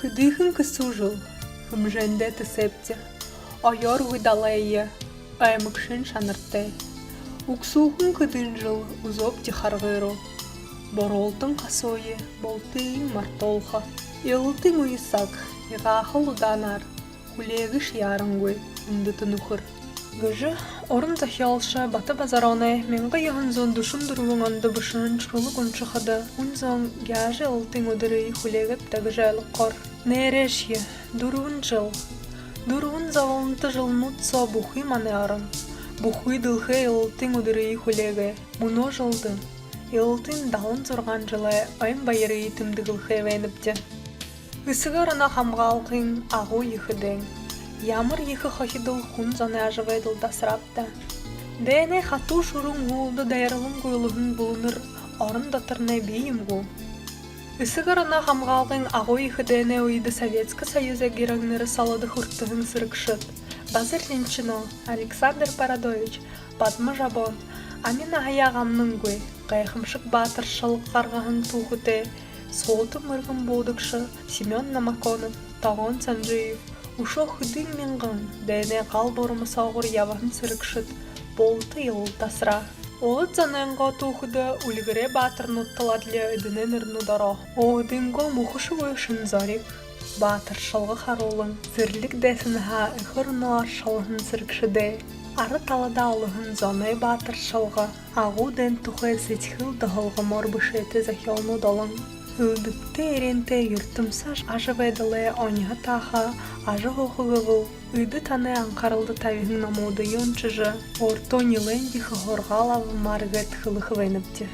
Хидихин кисужил, хмженде тисепте, айор видалея, аймыкшин шанырте. Уксухын кыдынжыл узопти харгыро. Боролтын касое, болтын мартолха. Елтын уйсак, игахыл уданар, хулегыш ярынгой, ундытын ухыр. Гыжы, орын захялша баты базароне, менга яхынзон душын дуруңанды бышын чырылы гончахады, унзон гяжы елтын удыры хулегіп тагыжы әлқор. Нерешье, дуруын жыл. Дуруын завалынты жылнутса бухы маны арын. Бухы дылхы елтын удыры хулеге, мұно жылды. Елтын даун зорған жылы айын байыры тымдығылхы вәніпті. Үсігарына хамғалқын ағу ехіден. Ямыр ехі хахидыл хун заны ажывайдыл дасырапта. Дәне хату шурун гулды дайрылым гойлығын бұлыныр арындатырны бейім гул. Үсігарына хамғалқын ағу ехідене ойды Советскі Союза герагныры салады хұрттығын сырықшыт. Базыр Ленчино, Александр Парадович, Падма Жабон, Амина аяғамның гой, қайқымшық батыр шалық қарғағын туғыте, Солты мырғын болдықшы Семен Намаконов, Тағон Санжиев, Ушо хыдың менғын, дәне қал борымы сауғыр явағын сырықшыт, болты ел тасыра. Олыт заныңға туғыды үлгіре батыр нұтталадлы өдінен ұрнударо. Оғыдыңға мұхышы өшін зарик. Батыр шалғы қаролың, зірлік дәсінға ұқырынар шалғын сырықшыды. Ары талада алығын заны батыр шалғы, ағу дән тұқы зетхіл дұғылғы морбышы еті захелну долың. Үлдікті еренте юртымсаш ажывайдылы оня таха, ажы хоқығығыл, үйді таны аңқарылды тавиғын намуды йончыжы, орто нилен дихы хорғалавы маргет хылығы веніпті.